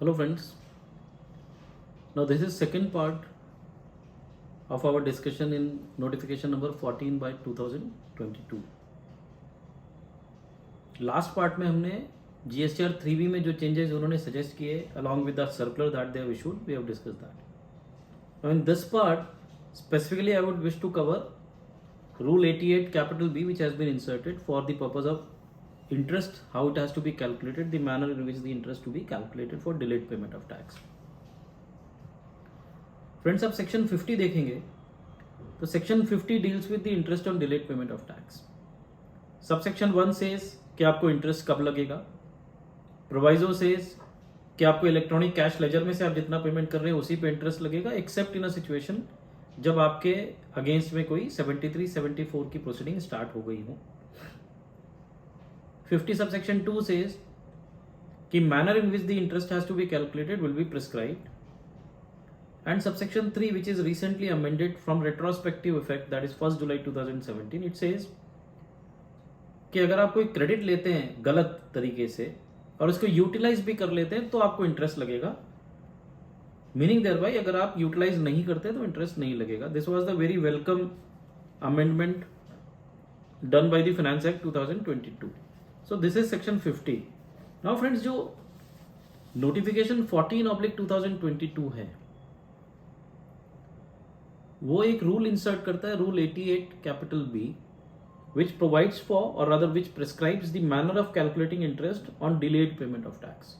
Hello friends. Now this is second part of our discussion in notification number 14 by 2022. Last part में हमने GSTR 3B में जो changes उन्होंने suggest किए along with the circular that they have issued, we have discussed that. Now in this part specifically I would wish to cover Rule 88 capital B which has been inserted for the purpose of interest, how it has to be calculated, the manner in which the interest to be calculated for delayed payment of tax. Friends आप section 50 देखेंगे तो section 50 deals with the interest on delayed payment of tax. Sub section 1 says कि आपको interest कब लगेगा. Proviso says कि आपको electronic cash laser में से आप जितना पेमेंट कर रहे हैं उसी पे इंटरेस्ट लगेगा एक्सेप्ट इन अ सिचुएशन जब आपके अगेंस्ट में कोई 73, 74 की प्रोसीडिंग स्टार्ट हो गई हो. 50 सब सेक्शन 2 सेज कि manner in which the interest has to be calculated will be prescribed. And subsection 3 which is recently amended from retrospective effect that is 1st July 2017 it says कि अगर आप कोई credit लेते हैं गलत तरीके से और उसको यूटिलाइज भी कर लेते हैं तो आपको इंटरेस्ट लगेगा. मीनिंग देयर बाय अगर आप यूटिलाइज नहीं करते तो इंटरेस्ट नहीं लगेगा. This was the very welcome amendment done by the finance act 2022. So this is section 50. Now friends जो नोटिफिकेशन 14/2022 है वो एक रूल इंसर्ट करता है, rule 88 capital B which provides for और rather which prescribes the manner of calculating interest on delayed payment of tax.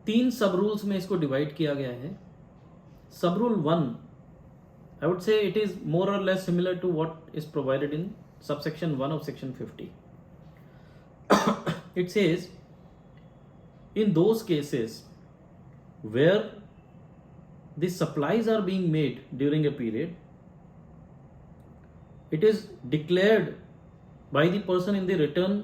3 sub rules में इसको divide किया गया है. Sub rule 1 I would say it is more or less similar to what is provided in subsection 1 of section 50. It says in those cases where the supplies are being made during a period, it is declared by the person in the return,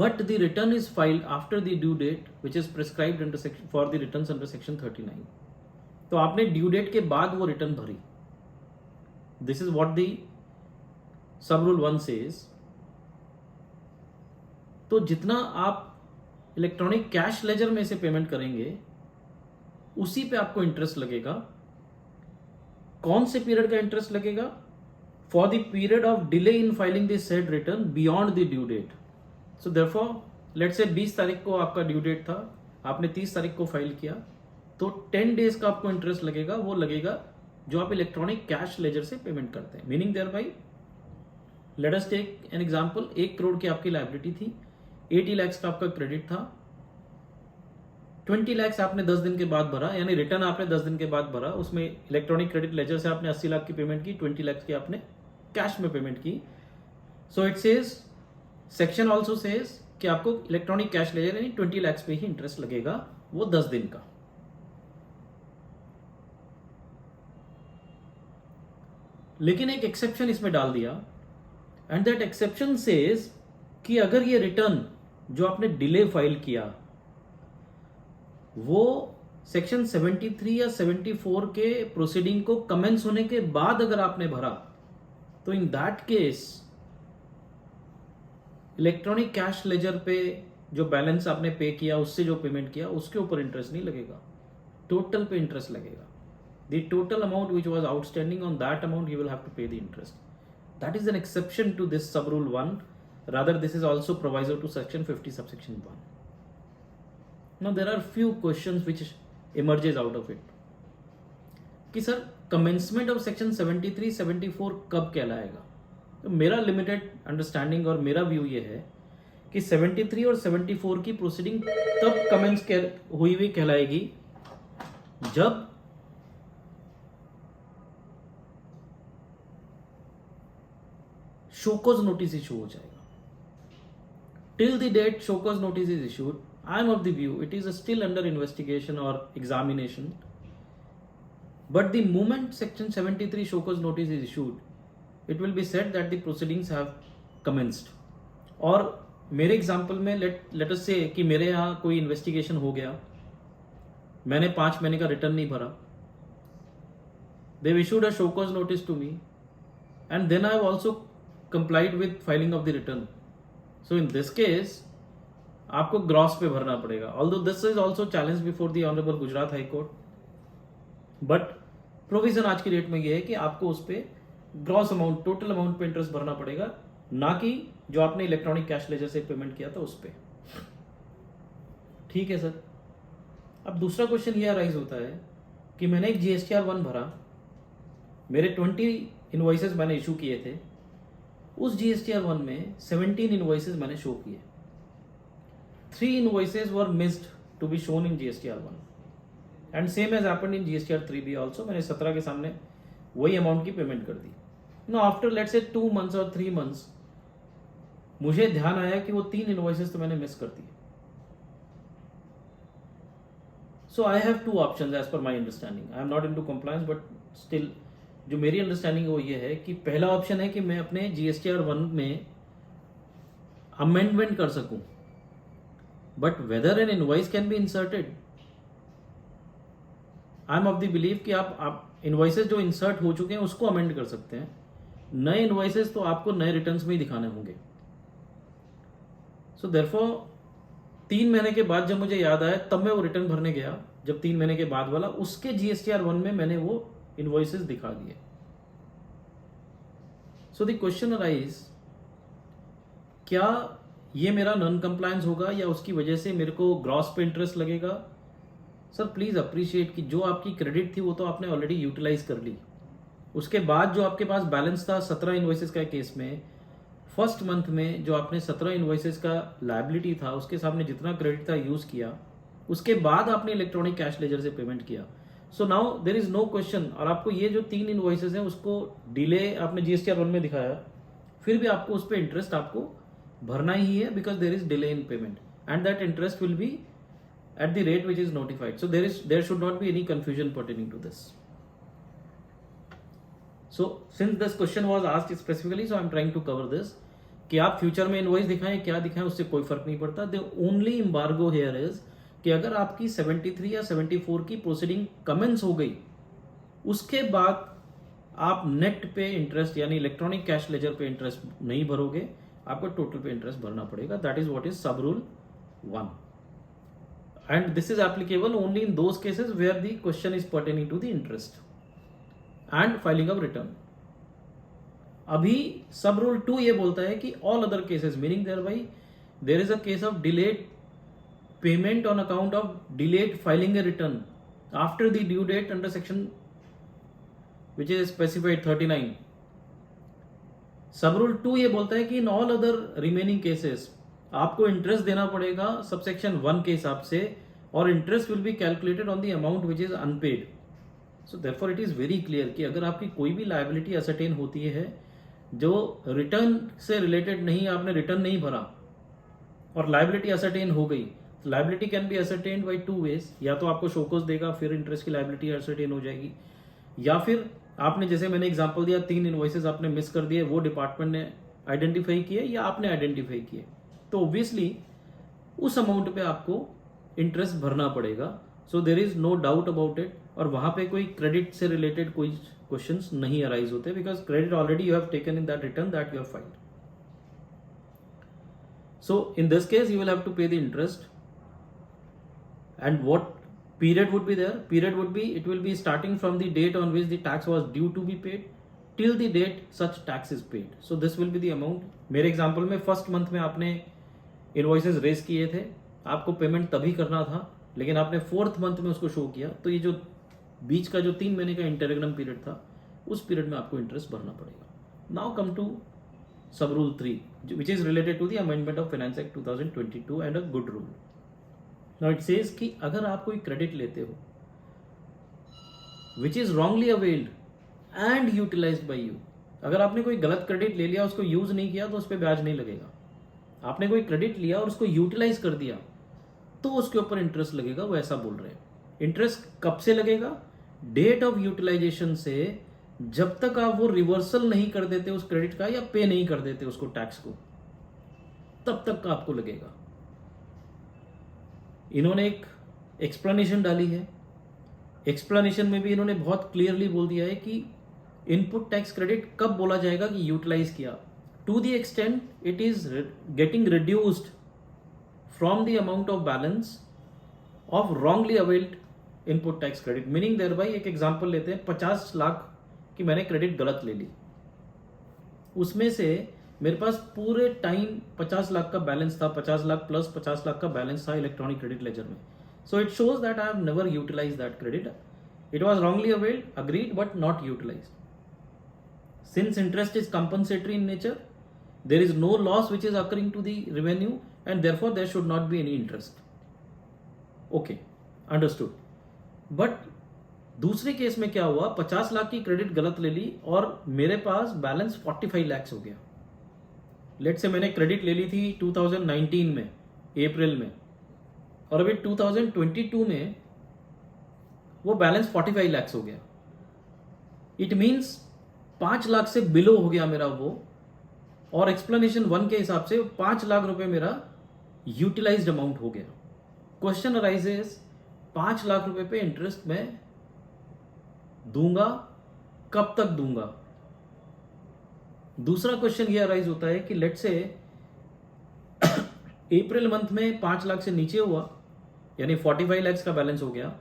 but the return is filed after the due date which is prescribed under section for the returns under section 39. तो आपने due date के बाद वो return भरी. This is what the sub rule 1 says. तो जितना आप electronic cash laser में से पेमेंट करेंगे उसी पे आपको इंटरेस्ट लगेगा. कौन से पीरियड का इंटरेस्ट लगेगा? For the period of delay in filing the said return beyond the due date. So therefore let's say 20 तारीख को आपका ड्यू डेट था, आपने 30 तारीख को फाइल किया तो 10 डेज का आपको इंटरेस्ट लगेगा. वो लगेगा जो आप इलेक्ट्रॉनिक कैश लेजर से पेमेंट करते हैं. Meaning thereby let us take an example. 1 crore की आपकी लायबिलिटी थी, 80 लाख का आपका क्रेडिट था, 20 लाख आपने 10 दिन के बाद भरा, यानी रिटर्न आपने 10 दिन के बाद भरा. उसमें इलेक्ट्रॉनिक क्रेडिट लेजर से आपने 80 लाख की पेमेंट की, 20 लाख की आपने कैश में पेमेंट की. So it says section also says कि आपको इलेक्ट्रॉनिक कैश लेजर यानी 20 लाख पे ही इंटरेस्ट लगेगा, वो 10 दिन का. लेकिन एक एक्सेप्शन इसमें डाल दिया एंड दैट एक्सेप्शन सेज कि अगर ये रिटर्न जो आपने डिले फाइल किया वो सेक्शन 73 या 74 के प्रोसीडिंग को कमेंस होने के बाद अगर आपने भरा तो in that case electronic cash laser पे जो बैलेंस आपने पे किया उससे जो पेमेंट किया उसके ऊपर इंटरेस्ट नहीं लगेगा, टोटल पे इंटरेस्ट लगेगा. The total amount which was outstanding on that amount you will have to pay the interest. That is an exception to this sub rule 1. Rather this is also proviso to section 50 subsection 1. Now there are few questions which emerges out of it कि sir commencement of section 73, 74 कब कहलाएगा. तो मेरा limited understanding और मेरा view ये है कि 73 और 74 की प्रोसीडिंग तब कमेंस हुई हुई कहलाएगी जब शोकॉज नोटिस इशू हो जाएगा. Till the date show cause notice is issued, I am of the view it is still under investigation or examination, but the moment section 73 show cause notice is issued it will be said that the proceedings have commenced. और मेरे example में let us say कि मेरे यहाँ कोई investigation हो गया, मैंने 5 महीने का रिटर्न नहीं भरा, they issued a show cause notice to me and then I have also complied with filing of the return. So in this case आपको ग्रॉस पे भरना पड़ेगा, although this is also challenge before the honourable Gujarat high court, but provision आज की date में ये है कि आपको उस पर ग्रॉस अमाउंट, टोटल अमाउंट पे इंटरेस्ट भरना पड़ेगा, ना कि जो आपने इलेक्ट्रॉनिक कैश लेजर से पेमेंट किया था उस पर। ठीक है सर। अब दूसरा क्वेश्चन ये अराइज होता है कि मैंने एक GSTR-1 भरा, मेरे 20 इनवॉइसेस मैंने इशू किए थे, उस GSTR-1 में 17 इनवॉइसेस मैंने शो किए, 3 invoices were missed to be shown in GSTR-1 and same has happened in GSTR-3 भी ऑल्सो। मैंने 17 के सामने वही अमाउंट की पेमेंट कर दी। Know after let's say 2 months और 3 मंथ्स मुझे ध्यान आया कि वो 3 इनवॉइसेस तो मैंने मिस कर दिए। So I have 2 options as per my understanding, I am not into compliance but still जो मेरी अंडरस्टैंडिंग वो ये है कि पहला ऑप्शन है कि मैं अपने GSTR-1 में अमेंडमेंट कर सकूं, but whether an invoice can be inserted, I am of the believe कि आप इनवॉइसेस जो इंसर्ट हो चुके हैं उसको अमेंड कर सकते हैं, नए इनवॉइसेस तो आपको नए रिटर्न्स में ही दिखाने होंगे। सो देयरफॉर 3 महीने के बाद जब मुझे याद आया तब मैं वो रिटर्न भरने गया, जब 3 महीने के बाद वाला उसके GSTR-1 में मैंने वो इनवॉइसेस दिखा दिए। सो द क्वेश्चन अराइज, क्या ये मेरा नॉन कंप्लायंस होगा या उसकी वजह से मेरे को ग्रॉस पे इंटरेस्ट लगेगा? सर प्लीज अप्रिशिएट कि जो आपकी क्रेडिट थी वो तो आपने ऑलरेडी यूटिलाइज कर ली, उसके बाद जो आपके पास बैलेंस था 17 इनवॉइसेस का केस में, फर्स्ट मंथ में जो आपने 17 इनवॉइसेस का लायबिलिटी था उसके सामने जितना क्रेडिट था यूज किया, उसके बाद आपने इलेक्ट्रॉनिक कैश लेजर से पेमेंट किया। So now there is no question, और आपको ये जो 3 इनवॉइसेस हैं उसको डिले आपने GSTR-1 में दिखाया, फिर भी आपको उस पर इंटरेस्ट आपको भरना ही है, because there is delay in payment and that interest will be at the rate which is notified. So there should not be any confusion pertaining to this. So since this question was asked specifically, so I'm trying to cover this कि आप future में invoice दिखाएं क्या दिखाएं उससे कोई फर्क नहीं पड़ता। The only embargo here is कि अगर आपकी 73 या 74 की प्रोसीडिंग कमेंस हो गई, उसके बाद आप नेट पे इंटरेस्ट यानी इलेक्ट्रॉनिक कैश लेजर पे इंटरेस्ट नहीं भरोगे, आपको टोटल पे इंटरेस्ट भरना पड़ेगा। दैट इज व्हाट इज सब rule 1 and this is applicable only in those cases where the question is pertaining to the interest and filing of return. अभी सब rule 2 ये बोलता है कि all other cases meaning thereby there is a case of delayed payment on account of delayed filing a return after the due date under section which is specified 39. सब rule 2 ये बोलता है कि in all other remaining cases आपको interest देना पड़ेगा subsection 1 के हिसाब से, और interest will be calculated on the amount which is unpaid. So therefore it is very clear कि अगर आपकी कोई भी लायबिलिटी असरटेन होती है जो रिटर्न से रिलेटेड नहीं, आपने रिटर्न नहीं भरा और लायबिलिटी असरटेन हो गई, तो liability can be ascertain by 2 ways, या तो आपको शोकोस देगा फिर इंटरेस्ट की लायबिलिटी असरटेन हो जाएगी, या फिर आपने जैसे मैंने एग्जांपल दिया 3 इनवॉइसेस आपने मिस कर दिए, वो डिपार्टमेंट ने आइडेंटिफाई किए या आपने आइडेंटिफाई किए, तो ऑब्वियसली उस अमाउंट पे आपको इंटरेस्ट भरना पड़ेगा। So there is no doubt about it, और वहां पे कोई क्रेडिट से रिलेटेड कोई क्वेश्चंस नहीं अराइज होते, because credit already you have taken in that return that you have filed. So in this case you will have to pay the interest, and what period would be there? Period would be, it will be starting from the date on which the tax was due to be paid till the date such tax is paid. So this will be the amount. मेरे example में first month में आपने invoices raise किए थे, आपको payment तभी करना था, लेकिन आपने 4th मंथ में उसको शो किया, तो ये जो बीच का जो 3 महीने का इंटररेगनम पीरियड था, उस पीरियड में आपको इंटरेस्ट भरना पड़ेगा। Now come to sub rule 3 which is related to the amendment of finance act 2022 and a good rule. Now it says कि अगर आप कोई क्रेडिट लेते हो which is wrongly availed and utilised by you, अगर आपने कोई गलत क्रेडिट ले लिया उसको यूज नहीं किया तो उस पर ब्याज नहीं लगेगा। आपने कोई क्रेडिट लिया और उसको यूटिलाइज कर दिया तो उसके ऊपर इंटरेस्ट लगेगा, वो ऐसा बोल रहे हैं। इंटरेस्ट कब से लगेगा? डेट ऑफ यूटिलाइजेशन से, जब तक आप वो रिवर्सल नहीं कर देते उस क्रेडिट का या पे नहीं कर देते उसको टैक्स को, तब तक का आपको लगेगा। इन्होंने एक एक्सप्लेनेशन डाली है, एक्सप्लेनेशन में भी इन्होंने बहुत क्लियरली बोल दिया है कि इनपुट टैक्स क्रेडिट कब बोला जाएगा कि यूटिलाइज किया, to the extent it is getting reduced from the amount of balance of wrongly availed input tax credit. Meaning thereby एक एग्जांपल लेते हैं, 50 लाख की मैंने क्रेडिट गलत ले ली, उसमें से मेरे पास पूरे टाइम 50 लाख का बैलेंस था, 50 लाख प्लस 50 लाख का बैलेंस था इलेक्ट्रॉनिक क्रेडिट लेजर में. So it shows that I have never utilise that credit. It was wrongly availed, agreed, but not utilised. Since interest is compensatory in nature, there is no loss which is occurring to the revenue and therefore there should not be any interest. Okay, understood. But दूसरे case में क्या हुआ, 50 लाख की credit गलत ले ली और मेरे पास balance 45 lakh हो गया. लेट से मैंने क्रेडिट ले ली थी 2019 में अप्रैल में, और अभी 2022 में वो बैलेंस 45 लाख हो गया. इट मीन्स 5 लाख से बिलो हो गया मेरा वो, और एक्सप्लेनेशन 1 के हिसाब से 5 लाख रुपए मेरा यूटिलाइज्ड अमाउंट हो गया. क्वेश्चन अराइजेस, 5 लाख रुपए पे इंटरेस्ट मैं दूंगा, कब तक दूंगा? दूसरा क्वेश्चन ये अराइज होता है कि लेट से अप्रैल मंथ में 5 लाख से नीचे हुआ, यानी 45 लाख का बैलेंस हो गया,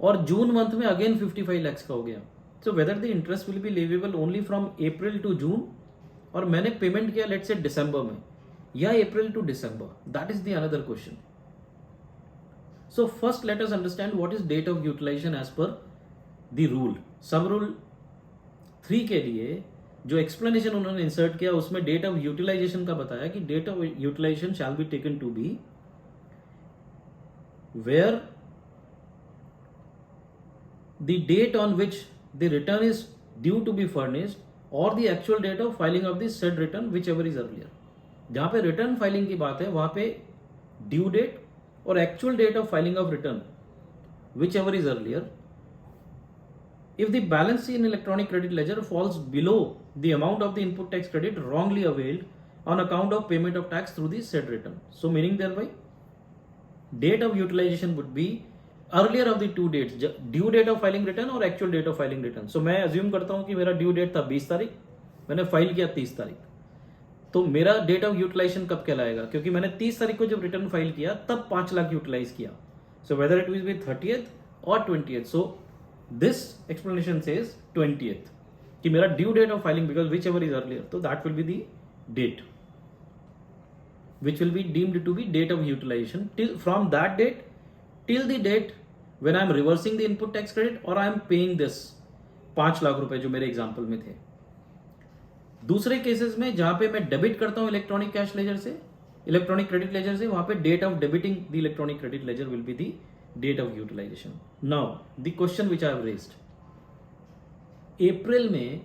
और जून मंथ में अगेन 55 लाख का हो गया. So whether the interest will be leviable only from April to June, और मैंने पेमेंट किया लेट से दिसंबर में, या April to December, that is the another question. So first let us understand what is date of utilization as per the rule. Sub rule 3 के लिए जो एक्सप्लेनेशन उन्होंने इंसर्ट किया उसमें डेट ऑफ यूटिलाइजेशन का बताया कि date of utilisation shall be taken to be where the date on which the return is due to be furnished or the actual date of filing of the said return, whichever is earlier. जहां पे return filing की बात है वहां पे due date और actual date of filing of return whichever is earlier. If the balance in electronic credit ledger falls below the amount of the input tax credit wrongly availed on account of payment of tax through the said return. So meaning thereby date of utilization would be earlier of the 2 dates, due date of filing return और actual date of filing return. So मैं assume करता हूं कि मेरा due date था 20 तारीख, मैंने file किया 30 तारीख, तो मेरा डेट ऑफ यूटिलाइजेशन कब कहलाएगा? क्योंकि मैंने 30 तारीख को जब रिटर्न फाइल किया तब 5 लाख यूटिलाइज किया. So whether it will be 30th और 20th. So this explanation says 20th कि मेरा due date of filing, because whichever is earlier, तो that will be the date which will be deemed to be date of utilization. Till from that date till the date when I am reversing the input tax credit or I am paying this 5 lakh रुपए जो मेरे example में थे. दूसरे cases में जहां पे मैं डेबिट करता हूं इलेक्ट्रॉनिक कैश लेजर से, इलेक्ट्रॉनिक क्रेडिट लेजर से, वहां पे date of debiting the electronic credit ledger will be the date of utilization. Now the question which I have raised, April में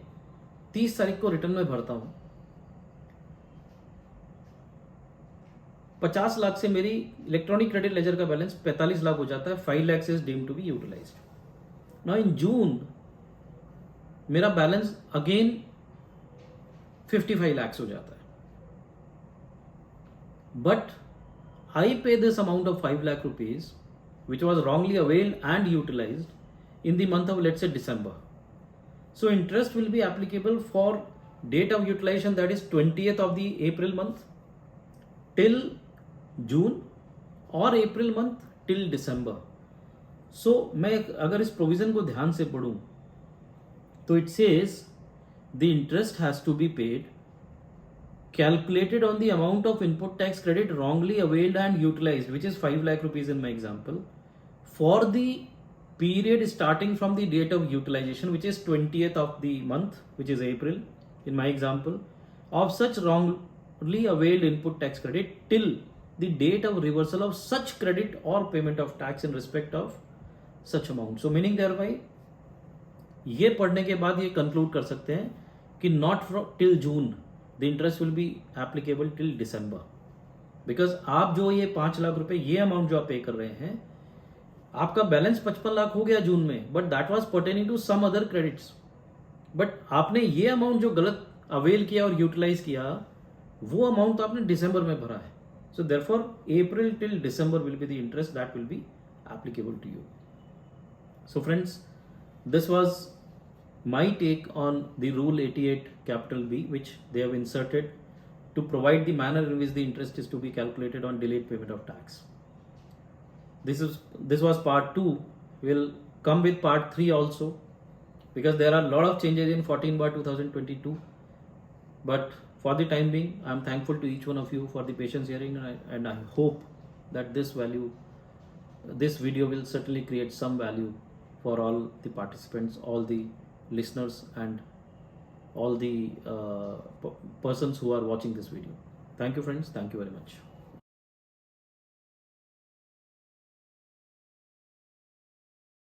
30 तारीख को रिटर्न में भरता हूं, 50 लाख से मेरी इलेक्ट्रॉनिक क्रेडिट लेजर का बैलेंस 45 लाख हो जाता है. 5 lakh is deemed to be utilized. Now in June मेरा बैलेंस अगेन 55 लाख हो जाता है, but I pay this amount of 5 lakh rupees which was wrongly availed and utilised in the month of let's say December. So interest will be applicable for date of utilization, that is 20th of the April month till June और April month till December. So मैं अगर इस provision को ध्यान से पढ़ूं तो it says the interest has to be paid calculated on the amount of input tax credit wrongly availed and utilized, which is 5 lakh rupees in my example, for the period starting from the date of utilization, which is 20th of the month, which is April in my example, of such wrongly availed input tax credit till the date of reversal of such credit or payment of tax in respect of such amount. So meaning thereby ये पढ़ने के बाद ये conclude कर सकते हैं कि not till June the interest will be applicable till December, because आप जो ये 5 लाख रुपए ये अमाउंट जो आप पे कर रहे हैं, आपका बैलेंस 55 लाख हो गया जून में, but that was pertaining to some other credits, but आपने ये अमाउंट जो गलत अवेल किया और यूटिलाइज किया वो अमाउंट तो आपने दिसंबर में भरा है. So therefore April till December will be the interest that will be applicable to you. So friends, this was my take on the rule 88 capital B which they have inserted to provide the manner in which the interest is to be calculated on delayed payment of tax. This was part 2. We'll come with part 3 also, because there are a lot of changes in 14/2022. But for the time being, I am thankful to each one of you for the patience hearing, and I hope that this video will certainly create some value for all the participants, all the listeners, and all the persons who are watching this video. Thank you, friends. Thank you very much.